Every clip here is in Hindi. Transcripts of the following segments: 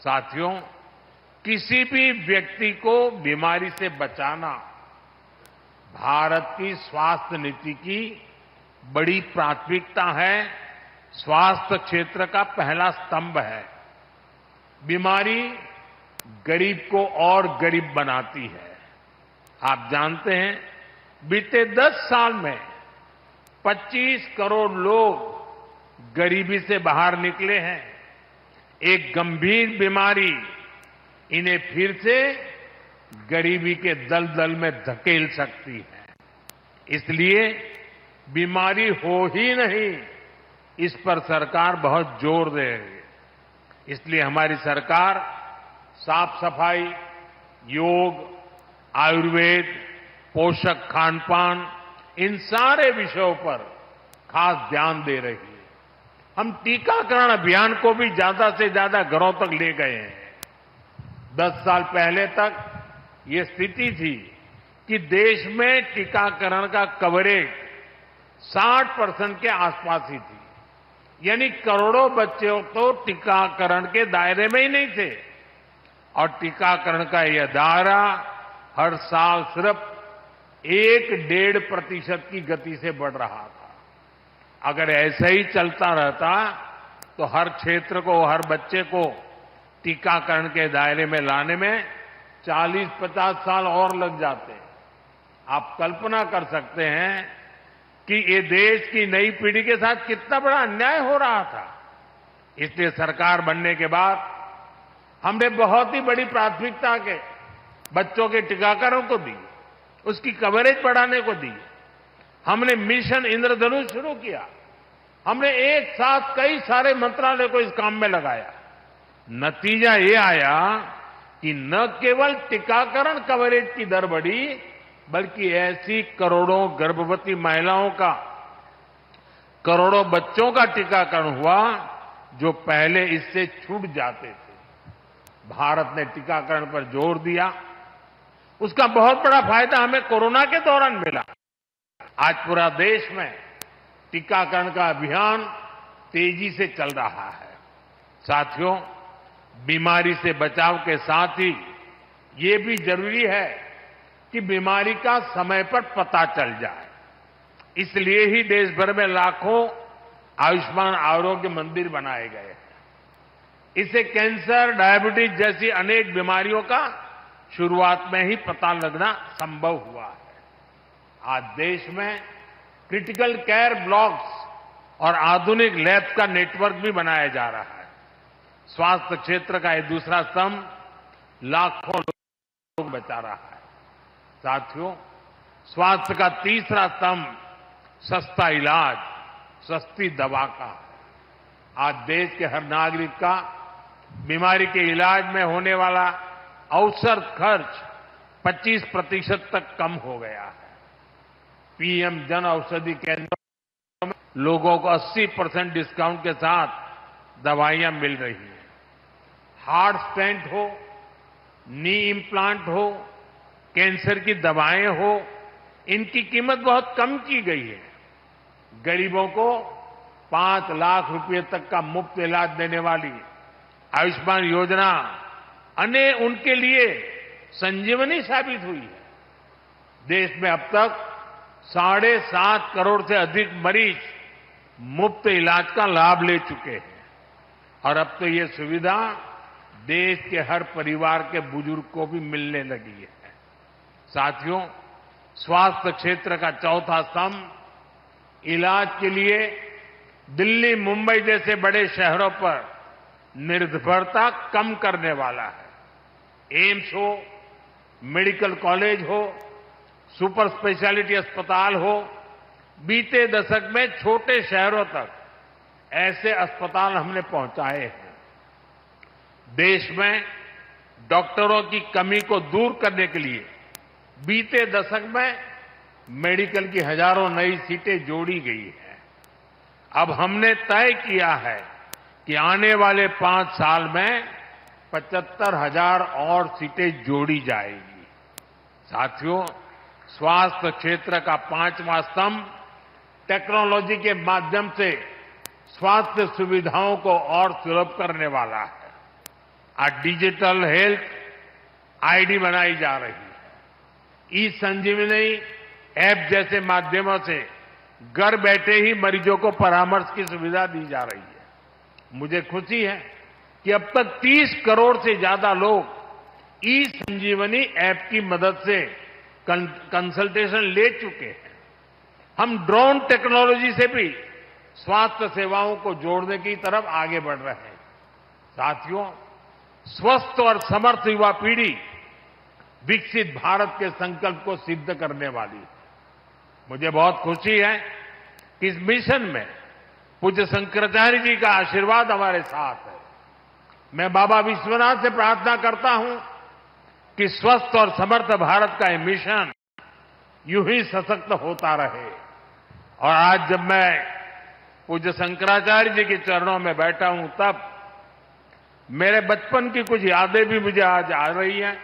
साथियों, किसी भी व्यक्ति को बीमारी से बचाना भारत की स्वास्थ्य नीति की बड़ी प्राथमिकता है, स्वास्थ्य क्षेत्र का पहला स्तंभ है। बीमारी गरीब को और गरीब बनाती है। आप जानते हैं, बीते 10 साल में 25 करोड़ लोग गरीबी से बाहर निकले हैं। एक गंभीर बीमारी इन्हें फिर से गरीबी के दलदल में धकेल सकती है। इसलिए बीमारी हो ही नहीं, इस पर सरकार बहुत जोर दे रही है। इसलिए हमारी सरकार साफ सफाई, योग, आयुर्वेद, पोषक खान पान, इन सारे विषयों पर खास ध्यान दे रही है। हम टीकाकरण अभियान को भी ज्यादा से ज्यादा घरों तक ले गए हैं। 10 साल पहले तक ये स्थिति थी कि देश में टीकाकरण का कवरेज 60% के आसपास ही थी, यानी करोड़ों बच्चे तो टीकाकरण के दायरे में ही नहीं थे। और टीकाकरण का यह दायरा हर साल सिर्फ 1-1.5% की गति से बढ़ रहा था। अगर ऐसा ही चलता रहता तो हर क्षेत्र को, हर बच्चे को टीकाकरण के दायरे में लाने में 40-50 साल और लग जाते। आप कल्पना कर सकते हैं कि ये देश की नई पीढ़ी के साथ कितना बड़ा अन्याय हो रहा था। इसलिए सरकार बनने के बाद हमने बहुत ही बड़ी प्राथमिकता के बच्चों के टीकाकरण को दी, उसकी कवरेज बढ़ाने को दी। हमने मिशन इंद्रधनुष शुरू किया। हमने एक साथ कई सारे मंत्रालय को इस काम में लगाया। नतीजा ये आया कि न केवल टीकाकरण कवरेज की दर बढ़ी, बल्कि ऐसी करोड़ों गर्भवती महिलाओं का, करोड़ों बच्चों का टीकाकरण हुआ जो पहले इससे छूट जाते थे। भारत ने टीकाकरण पर जोर दिया। उसका बहुत बड़ा फायदा हमें कोरोना के दौरान मिला। आज पूरा देश में टीकाकरण का अभियान तेजी से चल रहा है। साथियों, बीमारी से बचाव के साथ ही ये भी जरूरी है कि बीमारी का समय पर पता चल जाए। इसलिए ही देश भर में लाखों आयुष्मान आरोग्य मंदिर बनाए गए हैं। इससे कैंसर, डायबिटीज जैसी अनेक बीमारियों का शुरुआत में ही पता लगना संभव हुआ है। आज देश में क्रिटिकल केयर ब्लॉक्स और आधुनिक लैब का नेटवर्क भी बनाया जा रहा है। स्वास्थ्य क्षेत्र का यह दूसरा स्तंभ लाखों लोग बचा रहा है। साथियों, स्वास्थ्य का तीसरा स्तंभ सस्ता इलाज, सस्ती दवा का है। आज देश के हर नागरिक का बीमारी के इलाज में होने वाला औसत खर्च 25% तक कम हो गया है। पीएम जन औषधि केंद्रों में लोगों को 80% डिस्काउंट के साथ दवाइयां मिल रही हैं। हार्ट स्टेंट हो, नी इम्प्लांट हो, कैंसर की दवाएं हो, इनकी कीमत बहुत कम की गई है। गरीबों को 5 लाख रुपए तक का मुफ्त इलाज देने वाली आयुष्मान योजना उनके लिए संजीवनी साबित हुई है। देश में अब तक 7.5 करोड़ से अधिक मरीज मुफ्त इलाज का लाभ ले चुके हैं और अब तो ये सुविधा देश के हर परिवार के बुजुर्ग को भी मिलने लगी है। साथियों, स्वास्थ्य क्षेत्र का चौथा स्तंभ इलाज के लिए दिल्ली, मुंबई जैसे बड़े शहरों पर निर्भरता कम करने वाला है। एम्स हो, मेडिकल कॉलेज हो, सुपर स्पेशलिटी अस्पताल हो, बीते दशक में छोटे शहरों तक ऐसे अस्पताल हमने पहुंचाए हैं। देश में डॉक्टरों की कमी को दूर करने के लिए बीते दशक में मेडिकल की हजारों नई सीटें जोड़ी गई हैं। अब हमने तय किया है कि आने वाले 5 साल में 75,000 और सीटें जोड़ी जाएगी। साथियों, स्वास्थ्य क्षेत्र का 5वां स्तंभ टेक्नोलॉजी के माध्यम से स्वास्थ्य सुविधाओं को और सुलभ करने वाला है। आज डिजिटल हेल्थ आईडी बनाई जा रही है। ई संजीवनी ऐप जैसे माध्यमों से घर बैठे ही मरीजों को परामर्श की सुविधा दी जा रही है। मुझे खुशी है कि अब तक 30 करोड़ से ज्यादा लोग ई संजीवनी ऐप की मदद से कंसल्टेशन ले चुके हैं। हम ड्रोन टेक्नोलॉजी से भी स्वास्थ्य सेवाओं को जोड़ने की तरफ आगे बढ़ रहे हैं। साथियों, स्वस्थ और समर्थ युवा पीढ़ी विकसित भारत के संकल्प को सिद्ध करने वाली है। मुझे बहुत खुशी है कि इस मिशन में पूज्य शंकराचार्य जी का आशीर्वाद हमारे साथ है। मैं बाबा विश्वनाथ से प्रार्थना करता हूं कि स्वस्थ और समर्थ भारत का ये मिशन यूं ही सशक्त होता रहे। और आज जब मैं पूज्य शंकराचार्य जी के चरणों में बैठा हूं, तब मेरे बचपन की कुछ यादें भी मुझे आज आ रही हैं।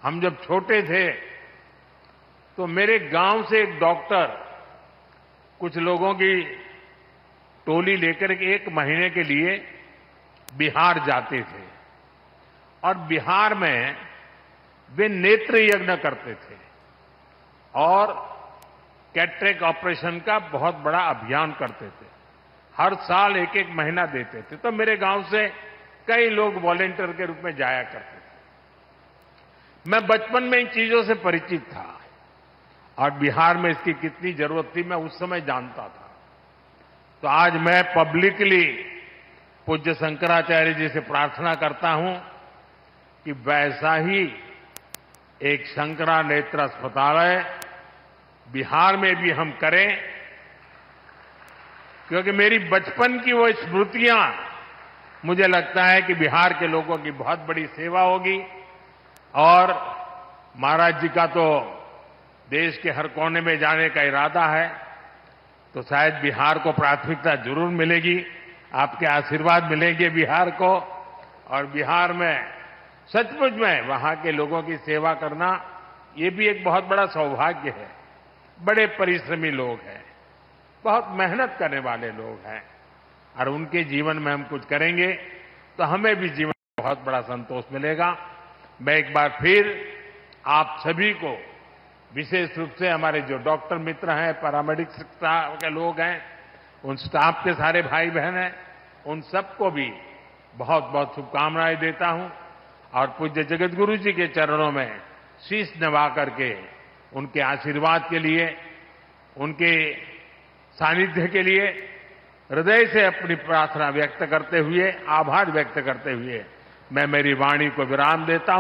हम जब छोटे थे तो मेरे गांव से एक डॉक्टर कुछ लोगों की टोली लेकर के 1 महीने के लिए बिहार जाते थे और बिहार में वे नेत्र यज्ञ करते थे और कैटरेक्ट ऑपरेशन का बहुत बड़ा अभियान करते थे। हर साल 1-1 महीना देते थे। तो मेरे गांव से कई लोग वॉलेंटियर के रूप में जाया करते थे। मैं बचपन में इन चीजों से परिचित था और बिहार में इसकी कितनी जरूरत थी मैं उस समय जानता था। तो आज मैं पब्लिकली पूज्य शंकराचार्य जी से प्रार्थना करता हूं कि वैसा ही एक शंकरा नेत्र अस्पताल बिहार में भी हम करें, क्योंकि मेरी बचपन की वो स्मृतियां मुझे लगता है कि बिहार के लोगों की बहुत बड़ी सेवा होगी। और महाराज जी का तो देश के हर कोने में जाने का इरादा है, तो शायद बिहार को प्राथमिकता जरूर मिलेगी। आपके आशीर्वाद मिलेंगे बिहार को, और बिहार में सचमुच में वहां के लोगों की सेवा करना ये भी एक बहुत बड़ा सौभाग्य है। बड़े परिश्रमी लोग हैं, बहुत मेहनत करने वाले लोग हैं, और उनके जीवन में हम कुछ करेंगे तो हमें भी जीवन में बहुत बड़ा संतोष मिलेगा। मैं एक बार फिर आप सभी को, विशेष रूप से हमारे जो डॉक्टर मित्र हैं, पैरामेडिक स्टाफ के लोग हैं, उन स्टाफ के सारे भाई बहन हैं, उन सबको भी बहुत बहुत शुभकामनाएं देता हूं और पूज्य जगतगुरु जी के चरणों में शीश नवा करके उनके आशीर्वाद के लिए, उनके सानिध्य के लिए हृदय से अपनी प्रार्थना व्यक्त करते हुए, आभार व्यक्त करते हुए मैं मेरी वाणी को विराम देता हूं।